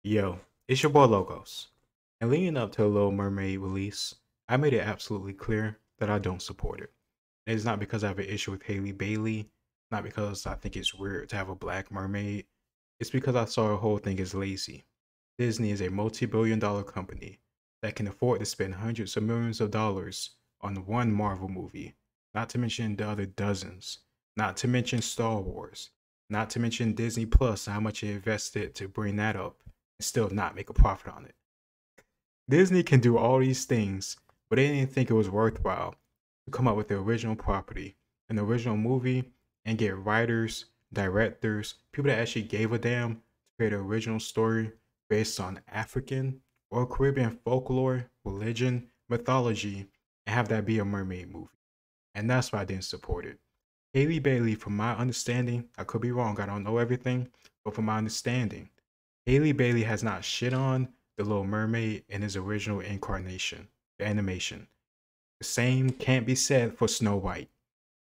Yo, it's your boy Logos. And leading up to the Little Mermaid release, I made it absolutely clear that I don't support it. And it's not because I have an issue with Haley Bailey, not because I think it's weird to have a black mermaid. It's because I saw the whole thing as lazy. Disney is a multi-billion-dollar company that can afford to spend hundreds of millions of dollars on one Marvel movie, not to mention the other dozens, not to mention Star Wars, not to mention Disney Plus and how much it invested to bring that up and still not make a profit on it. Disney can do all these things, but they didn't think it was worthwhile to come up with the original property, an original movie, and get writers, directors, people that actually gave a damn to create an original story based on African or Caribbean folklore, religion, mythology, and have that be a mermaid movie. And that's why I didn't support it. Haley Bailey, from my understanding, I could be wrong, I don't know everything, but from my understanding, Haley Bailey has not shit on The Little Mermaid in his original incarnation, the animation. The same can't be said for Snow White.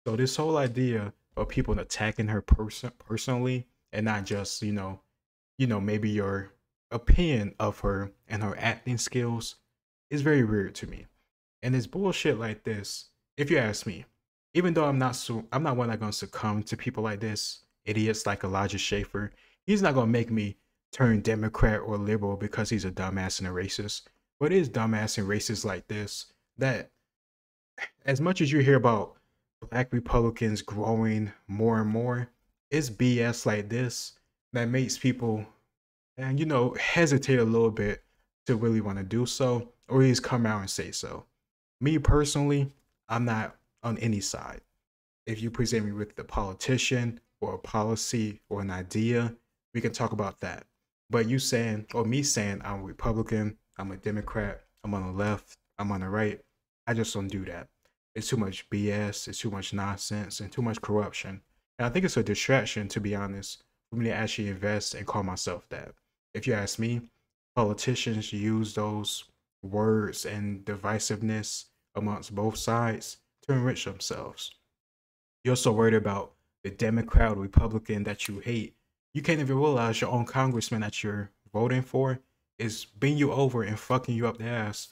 So this whole idea of people attacking her personally and not just, maybe your opinion of her and her acting skills is very weird to me. And it's bullshit like this, if you ask me. Even though I'm not one that's gonna succumb to people like this, idiots like Elijah Schaefer. He's not gonna make me turn Democrat or liberal because he's a dumbass and a racist. But it is dumbass and racist like this that, as much as you hear about black Republicans growing more and more, it's BS like this that makes people, and hesitate a little bit to really want to do so, or at least come out and say so. Me personally, I'm not on any side. If you present me with a politician or a policy or an idea, we can talk about that. But you saying, or me saying, I'm a Republican, I'm a Democrat, I'm on the left, I'm on the right, I just don't do that. It's too much BS, it's too much nonsense, and too much corruption. And I think it's a distraction, to be honest, for me to actually invest and call myself that. If you ask me, politicians use those words and divisiveness amongst both sides to enrich themselves. You're so worried about the Democrat or Republican that you hate, you can't even realize your own congressman that you're voting for is bending you over and fucking you up the ass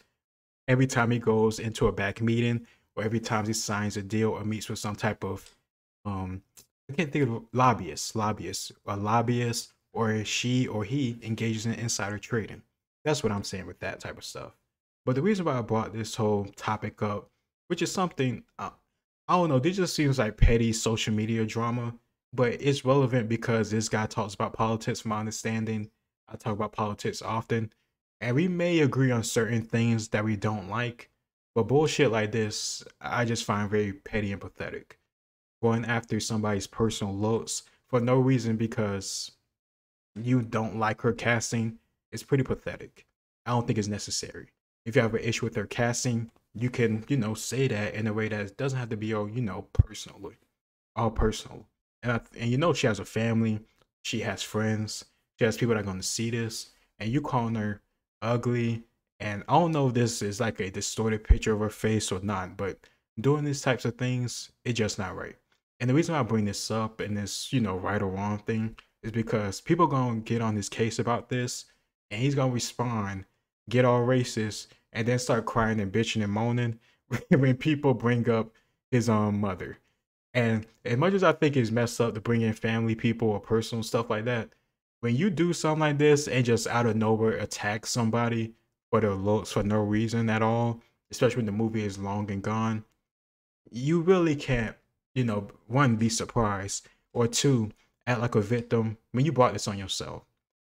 every time he goes into a back meeting or every time he signs a deal or meets with some type of um I can't think of a lobbyist, or she or he engages in insider trading. That's what I'm saying with that type of stuff. But the reason why I brought this whole topic up, which is something I don't know, this just seems like petty social media drama, but it's relevant because this guy talks about politics. From my understanding, I talk about politics often, and we may agree on certain things that we don't like, but bullshit like this, I just find very petty and pathetic. Going after somebody's personal looks for no reason because you don't like her casting is pretty pathetic. I don't think it's necessary. If you have an issue with her casting, you can, say that in a way that doesn't have to be all, personally, all personal. And she has a family, she has friends, she has people that are going to see this, and you calling her ugly. And I don't know if this is like a distorted picture of her face or not, but doing these types of things, it's just not right. And the reason why I bring this up and this, right or wrong thing is because people gonna get on his case about this, and he's gonna respond, get all racist, and then start crying and bitching and moaning when people bring up his own mother. And as much as I think it's messed up to bring in family people or personal stuff like that, when you do something like this and just out of nowhere attack somebody for their looks for no reason at all, especially when the movie is long and gone, you really can't, one, be surprised, or two, act like a victim when you brought this on yourself.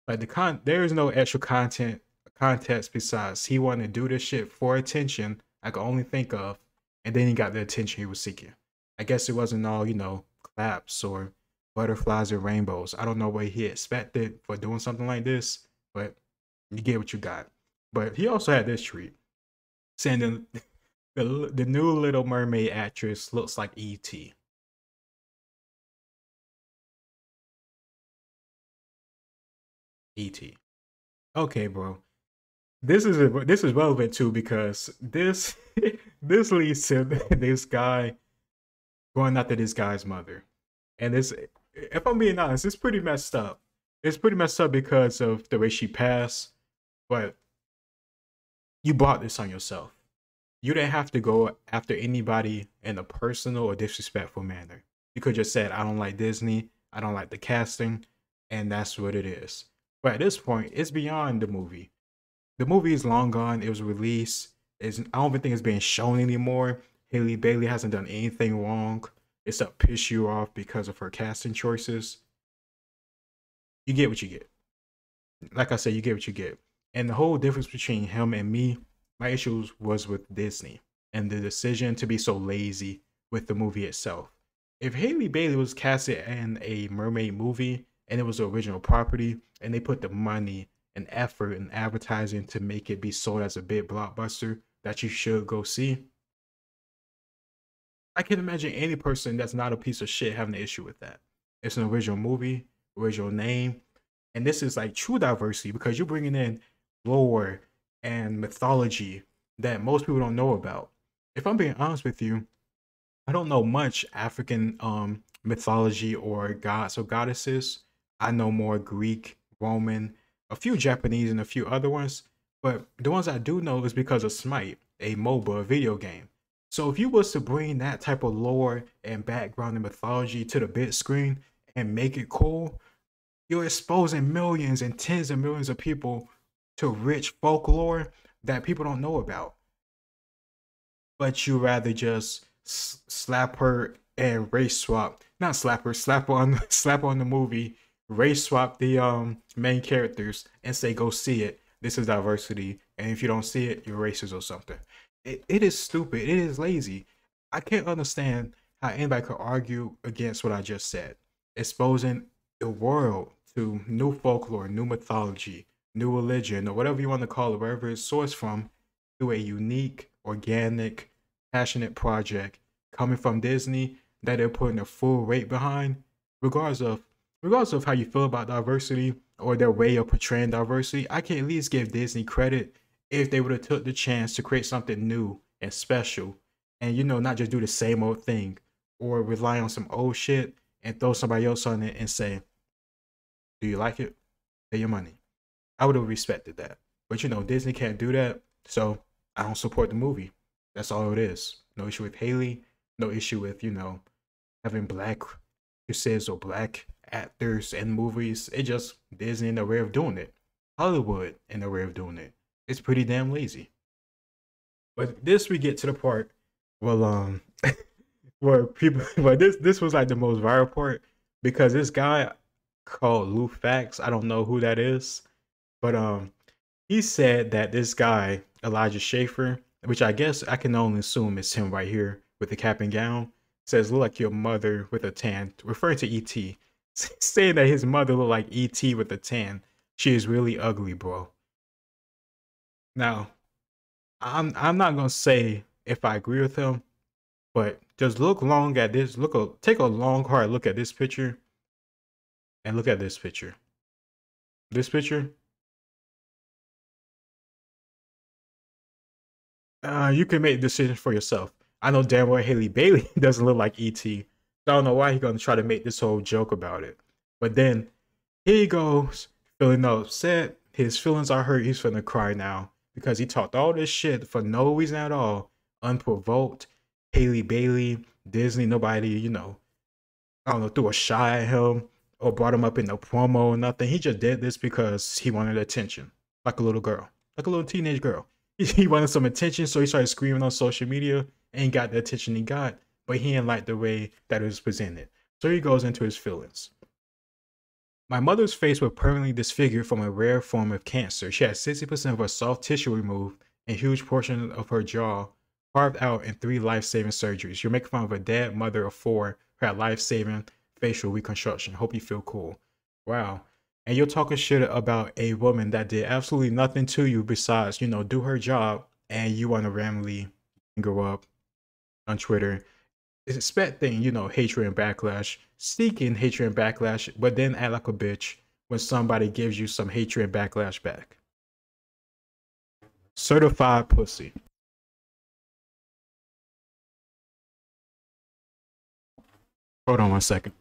Like there is no extra context besides he wanted to do this shit for attention I could only think of, and then he got the attention he was seeking. I guess it wasn't all, claps or butterflies and rainbows. I don't know what he expected for doing something like this, but you get what you got. But he also had this treat, saying the new Little Mermaid actress looks like E.T. E.T. Okay, bro. This is relevant too because this this leads to this guy going after this guy's mother, and this, if I'm being honest, it's pretty messed up It's pretty messed up because of the way she passed, but you brought this on yourself. You didn't have to go after anybody in a personal or disrespectful manner. You could just said, I don't like Disney, I don't like the casting, and that's what it is. But at this point, it's beyond the movie. The movie is long gone. It was released. I don't even think it's being shown anymore. Haley Bailey hasn't done anything wrong. It's to piss you off because of her casting choices. You get what you get. Like I said, you get what you get. And the whole difference between him and me, my issues was with Disney and the decision to be so lazy with the movie itself. If Haley Bailey was casted in a mermaid movie and it was the original property and they put the money and effort and advertising to make it be sold as a big blockbuster that you should go see, I can imagine any person that's not a piece of shit having an issue with that. It's an original movie, original name, and this is like true diversity because you're bringing in lore and mythology that most people don't know about. If I'm being honest with you, I don't know much African mythology or gods or goddesses. I know more Greek, Roman, a few Japanese, and a few other ones. But the ones I do know is because of Smite, a MOBA video game. So if you was to bring that type of lore and background and mythology to the big screen and make it cool, you're exposing millions and tens of millions of people to rich folklore that people don't know about. But you rather just slap her and race swap, not slap her, slap on slap on the movie, race swap the main characters and say go see it. This is diversity, and if you don't see it, you're racist or something. It is stupid. It is lazy. I can't understand how anybody could argue against what I just said. Exposing the world to new folklore, new mythology, new religion, or whatever you want to call it, wherever it's sourced from, to a unique, organic, passionate project coming from Disney that they're putting a full weight behind, regardless of how you feel about diversity or their way of portraying diversity. I can at least give Disney credit if they would have took the chance to create something new and special, and not just do the same old thing or rely on some old shit and throw somebody else on it and say, "Do you like it? Pay your money." I would have respected that, but Disney can't do that, so I don't support the movie. That's all it is. No issue with Haley. No issue with having black actresses or black actors in movies. It just Disney in their way of doing it. Hollywood in their way of doing it. It's pretty damn lazy. But this we get to the part, well, where people, but this was like the most viral part because this guy called Lou Fax. I don't know who that is, but he said that this guy Elijah Schaefer, which I guess I can only assume is him right here with the cap and gown, says look like your mother with a tan, referring to ET, saying that his mother looked like ET with a tan. She is really ugly, bro. Now, I'm not gonna say if I agree with him, but just look long at this. Take a long hard look at this picture, and look at this picture. This picture, you can make decisions for yourself. I know damn well Haley Bailey doesn't look like ET. So I don't know why he's gonna try to make this whole joke about it. But then here he goes, feeling upset. His feelings are hurt. He's finna cry now because he talked all this shit for no reason at all, unprovoked. Haley Bailey, Disney, nobody, I don't know, threw a shot at him or brought him up in a promo or nothing. He just did this because he wanted attention, like a little girl, like a little teenage girl. He wanted some attention, so he started screaming on social media and got the attention he got, but he didn't like the way that it was presented. So he goes into his feelings. My mother's face was permanently disfigured from a rare form of cancer. She had 60% of her soft tissue removed and a huge portion of her jaw carved out in 3 life-saving surgeries. You're making fun of a dead mother of 4 who had life-saving facial reconstruction. Hope you feel cool. Wow. And you're talking shit about a woman that did absolutely nothing to you besides, do her job, and you want to randomly go up on Twitter expecting, hatred and backlash, seeking hatred and backlash, but then act like a bitch when somebody gives you some hatred and backlash back. Certified pussy. Hold on one second.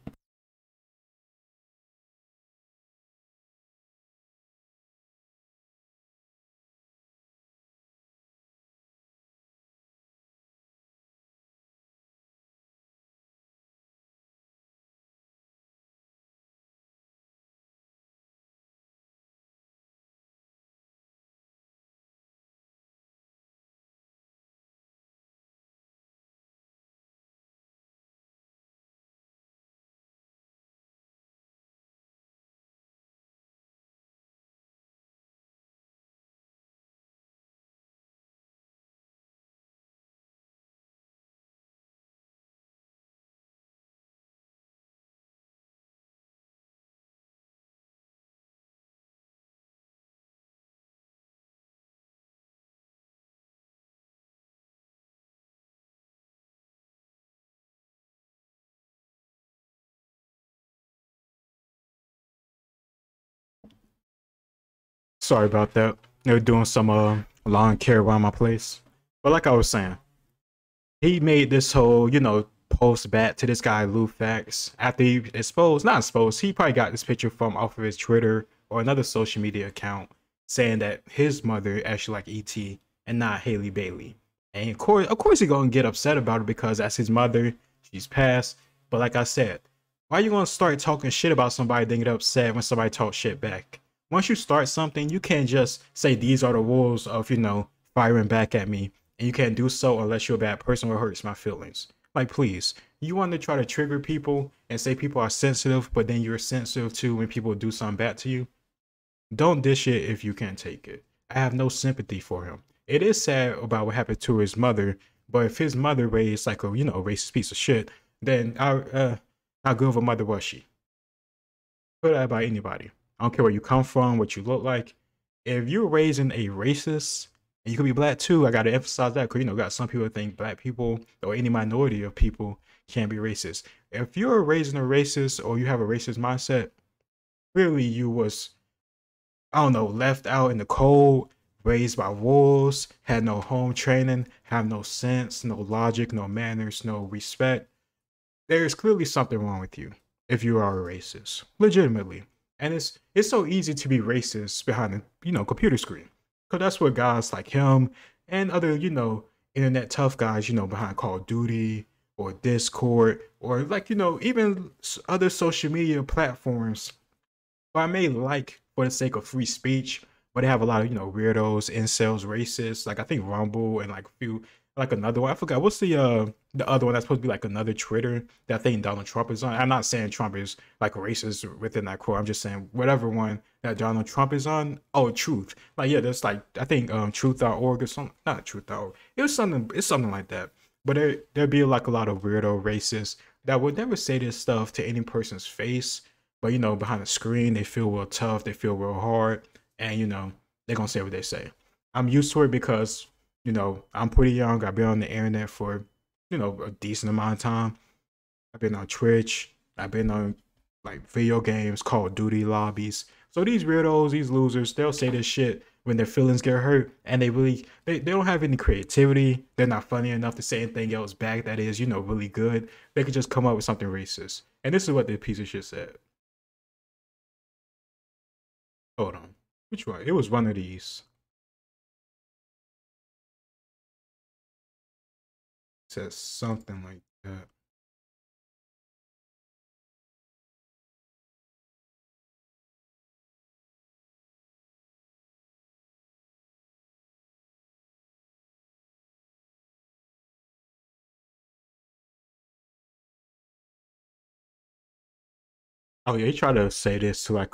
Sorry about that. They were doing some lawn care around my place. But like I was saying, he made this whole, post back to this guy Lou Fax after he exposed, not exposed, he probably got this picture from off of his Twitter or another social media account saying that his mother actually like ET and not Haley Bailey. And of course, he's gonna get upset about it because that's his mother. She's passed. But like I said, why are you gonna start talking shit about somebody then get upset when somebody talks shit back? Once you start something, you can't just say these are the rules of, firing back at me. And you can't do so unless you're a bad person or it hurts my feelings. Like, please, you want to try to trigger people and say people are sensitive, but then you're sensitive too when people do something bad to you? Don't dish it if you can't take it. I have no sympathy for him. It is sad about what happened to his mother, but if his mother raised like a, racist piece of shit, then how good of a mother was she? Put that about anybody. I don't care where you come from, what you look like. If you're raising a racist, and you could be black too, I gotta emphasize that because got some people think black people or any minority of people can't be racist. If you're raising a racist or you have a racist mindset, clearly you was, I don't know, left out in the cold, raised by wolves, had no home training, have no sense, no logic, no manners, no respect. There's clearly something wrong with you if you are a racist, legitimately. And it's so easy to be racist behind a computer screen, because that's what guys like him and other internet tough guys behind Call of Duty or Discord or like even other social media platforms. But I may like for the sake of free speech, but they have a lot of weirdos, incels, racists. Like I think Rumble and like a few, like another one. I forgot what's the other one that's supposed to be like another Twitter that I think Donald Trump is on. I'm not saying Trump is like a racist within that quote. I'm just saying whatever one that Donald Trump is on. Oh, Truth. Like yeah, there's like I think truth.org or something. Not truth.org. It was something. It's something like that. But there'd be like a lot of weirdo racists that would never say this stuff to any person's face. But behind the screen, they feel real tough. They feel real hard, and they're gonna say what they say. I'm used to it because I'm pretty young. I've been on the internet for a decent amount of time. I've been on Twitch. I've been on like video games, Call of Duty lobbies. So these weirdos, these losers, they'll say this shit when their feelings get hurt, and they don't have any creativity. They're not funny enough to say anything else back that is really good. They could just come up with something racist. And this is what the piece of shit said. Hold on. Which one? It was one of these. It says something like that. Oh yeah, he tried to say this to like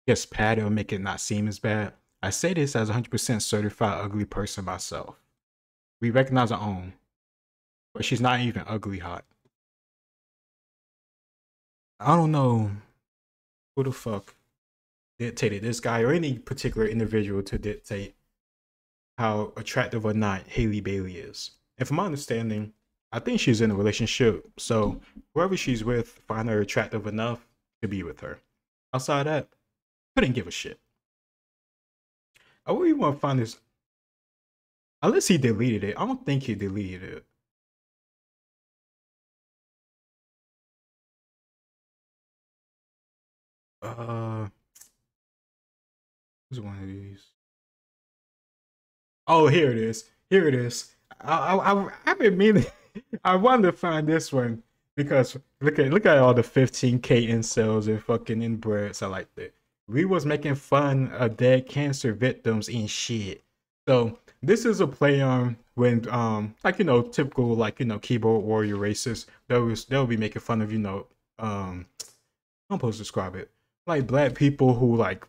guess Pat or make it not seem as bad. I say this as a 100% certified ugly person myself. We recognize our own, but she's not even ugly hot. I don't know who the fuck dictated this guy or any particular individual to dictate how attractive or not Haley Bailey is. And from my understanding, I think she's in a relationship. So whoever she's with, find her attractive enough to be with her. Outside that, couldn't give a shit. I really want to find this. Unless he deleted it. I don't think he deleted it. Who's one of these? Oh, here it is. Here it is. I've been meaning. I wanted to find this one because look at all the 15K incels and fucking inbreds. I like that. We was making fun of dead cancer victims and shit. So this is a play on when like typical like keyboard warrior racists they'll be making fun of I'm supposed to describe it like black people who like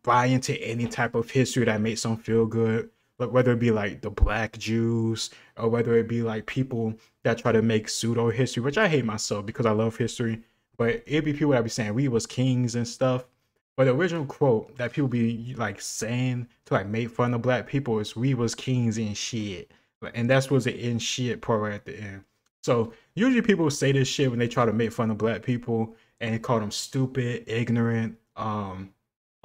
buy into any type of history that makes them feel good, like whether it be like the black Jews or whether it be like people that try to make pseudo history, which I hate myself because I love history, but it'd be people that be saying we was kings and stuff. But the original quote that people be like saying to like make fun of black people is we was kings and shit. And that's was the in shit part right at the end. So usually people say this shit when they try to make fun of black people and call them stupid, ignorant,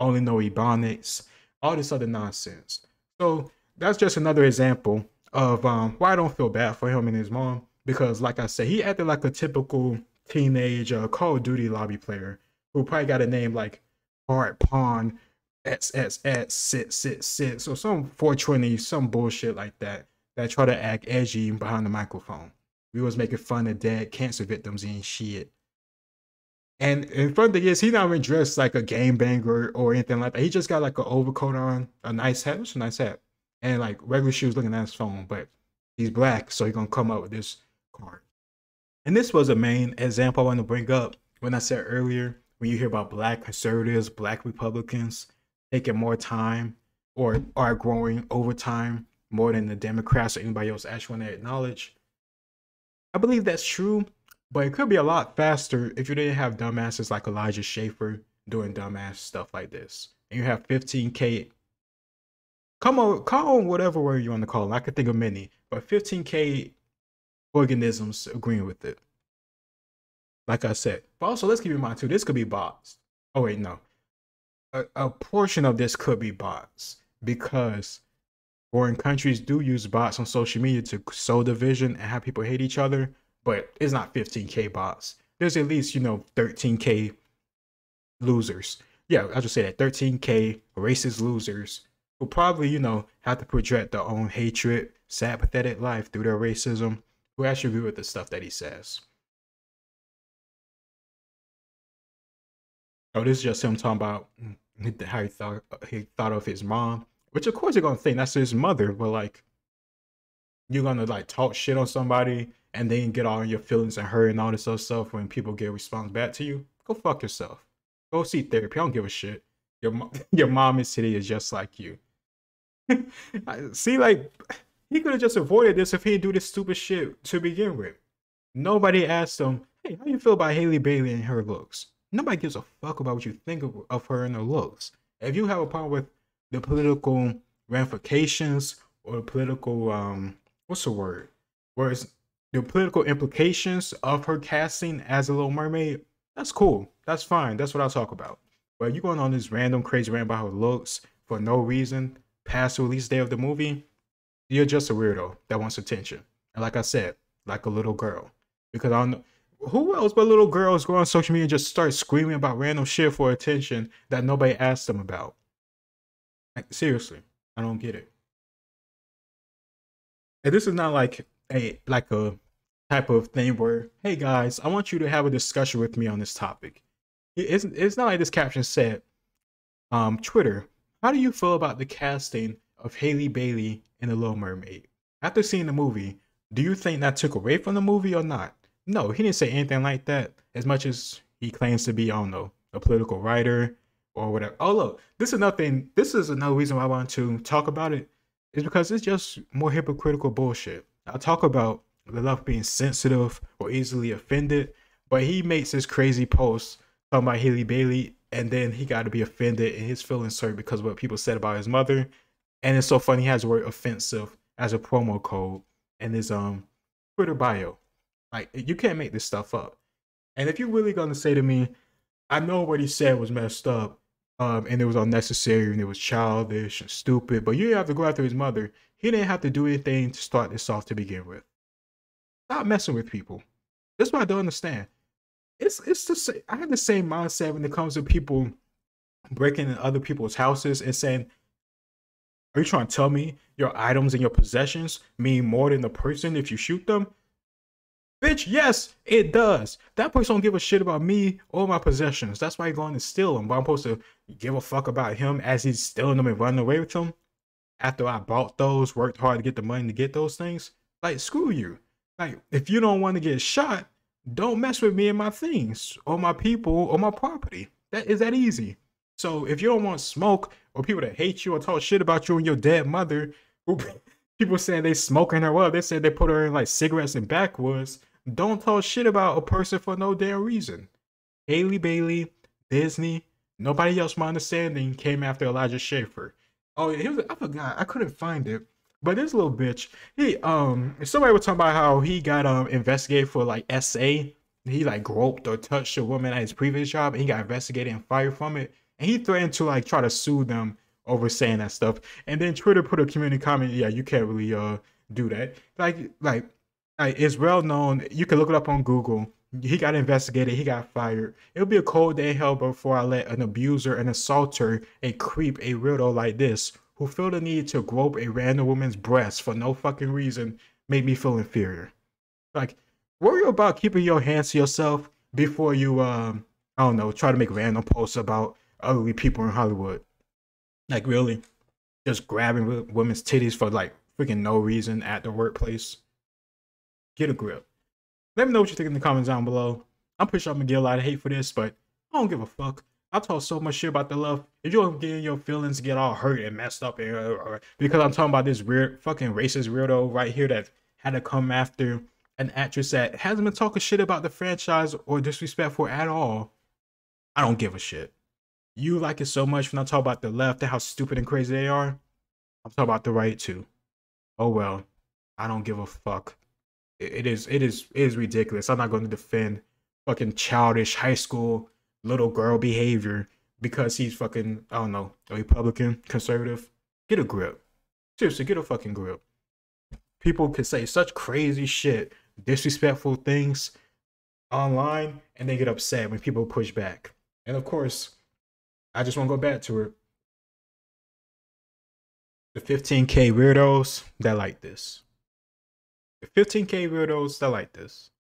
only know Ebonics, all this other nonsense. So that's just another example of why I don't feel bad for him and his mom, because like I said, he acted like a typical teenage Call of Duty lobby player who probably got a name like Hard Pawn XXX 666 or some 420, some bullshit like that, that try to act edgy behind the microphone. We was making fun of dead cancer victims and shit. And fun thing is, he not even dressed like a game banger or anything like that. He just got like an overcoat on, a nice hat, which is a nice hat, and like regular shoes looking at his phone. But he's black, so he's gonna come up with this card. And this was a main example I want to bring up when I said earlier, when you hear about black conservatives, black Republicans taking more time or are growing over time more than the Democrats or anybody else actually want to acknowledge. I believe that's true, but it could be a lot faster if you didn't have dumbasses like Elijah Schaefer doing dumbass stuff like this. And you have 15K, call on whatever word you want to call them. I could think of many, but 15K organisms agreeing with it. Like I said, but also let's keep in mind too, this could be bots. Oh wait, no. A portion of this could be bots because foreign countries do use bots on social media to sow division and have people hate each other, but it's not 15K bots. There's at least, 13K losers. Yeah, I'll just say that 13K racist losers who probably, have to project their own hatred, sad, pathetic life through their racism, who actually agree with the stuff that he says. Oh, this is just him talking about how he thought of his mom, which of course you're gonna think that's his mother, but like you're gonna like talk shit on somebody and then get all in your feelings and hurt and all this other stuff when people get a response back to you. Go fuck yourself. Go see therapy. I don't give a shit. Your mom is today is just like you. See, like he could have just avoided this if he didn't do this stupid shit to begin with. Nobody asked him, "Hey, how you feel about Halle Bailey and her looks?" Nobody gives a fuck about what you think of her and her looks. If you have a problem with the political ramifications or the political what's the word? Whereas the political implications of her casting as a Little Mermaid, that's cool. That's fine. That's what I'll talk about. But you going on this random crazy rant about her looks for no reason past the release day of the movie, you're just a weirdo that wants attention. And like I said, like a little girl. Because I don't know who else but little girls go on social media and just start screaming about random shit for attention that nobody asked them about. Like, seriously, I don't get it. And this is not like a type of thing where, hey guys, I want you to have a discussion with me on this topic. It's not like this caption said, Twitter, how do you feel about the casting of Halle Bailey in The Little Mermaid? After seeing the movie, do you think that took away from the movie or not? No, he didn't say anything like that, as much as he claims to be, I don't know, a political writer or whatever. Oh, look, this is another thing. This is another reason why I want to talk about it, is because it's just more hypocritical bullshit. I'll talk about the left being sensitive or easily offended, but he makes this crazy post talking about Halle Bailey, and then he got to be offended and his feelings hurt because of what people said about his mother. And it's so funny, he has the word offensive as a promo code in his Twitter bio. Like, you can't make this stuff up. And if you're really gonna say to me, I know what he said was messed up, and it was unnecessary and it was childish and stupid, but you didn't have to go after his mother. He didn't have to do anything to start this off to begin with. Stop messing with people. That's what I don't understand. It's the same. I have the same mindset when it comes to people breaking in other people's houses and saying, are you trying to tell me your items and your possessions mean more than the person if you shoot them? Bitch, yes, it does. That person don't give a shit about me or my possessions. That's why you're going to steal them. But I'm supposed to give a fuck about him as he's stealing them and running away with them after I bought those, worked hard to get the money to get those things. Like, screw you. Like, if you don't want to get shot, don't mess with me and my things or my people or my property. That is that easy. So if you don't want smoke or people that hate you or talk shit about you and your dead mother, who people saying they smoking her up, they said they put her in like cigarettes and backwoods. Don't talk shit about a person for no damn reason. Halle Bailey, Disney, nobody else, my understanding, came after Elijah Schaefer. Oh, I forgot. I couldn't find it. But this little bitch, somebody was talking about how he got investigated for like SA. He like groped or touched a woman at his previous job, and he got investigated and fired from it. and he threatened to like try to sue them over saying that stuff. And then Twitter put a community comment, yeah, you can't really do that. Like it's well known. You can look it up on Google. He got investigated. He got fired. It'll be a cold day in hell before I let an abuser, an assaulter, a creep, a weirdo like this, who feel the need to grope a random woman's breast for no fucking reason, make me feel inferior. Like, worry about keeping your hands to yourself before you, I don't know, try to make random posts about ugly people in Hollywood. Like, really? Just grabbing women's titties for like freaking no reason at the workplace. Get a grip. Let me know what you think in the comments down below. I'm pretty sure I'm gonna get a lot of hate for this, but I don't give a fuck. I talk so much shit about the love. If you're getting your feelings get all hurt and messed up, or because I'm talking about this weird fucking racist weirdo right here that had to come after an actress that hasn't been talking shit about the franchise or disrespectful at all, I don't give a shit. You like it so much when I talk about the left and how stupid and crazy they are. I'm talking about the right too. Oh well, I don't give a fuck. It is ridiculous. I'm not going to defend fucking childish high school little girl behavior because he's fucking, I don't know, a Republican, conservative. Get a grip. Seriously, get a fucking grip. People can say such crazy shit, disrespectful things online, and they get upset when people push back. And of course, I just want to go back to it. The 15K weirdos that like this. The 15K weirdos that like this.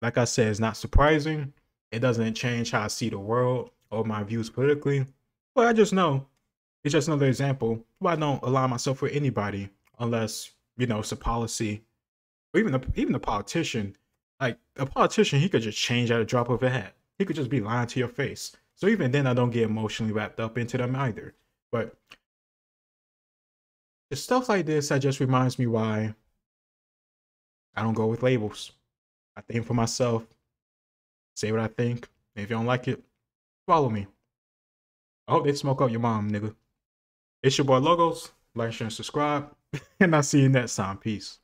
Like I said, it's not surprising. It doesn't change how I see the world or my views politically. But I just know it's just another example why I don't align myself with anybody unless, you know, it's a policy. Or even a politician. Like a politician, he could just change at a drop of a hat. He could just be lying to your face. So even then, I don't get emotionally wrapped up into them either. But it's stuff like this that just reminds me why I don't go with labels. I think for myself, say what I think. And if you don't like it, follow me. I hope they smoke up your mom, nigga. It's your boy Logos. Like, share, and subscribe. And I'll see you next time. Peace.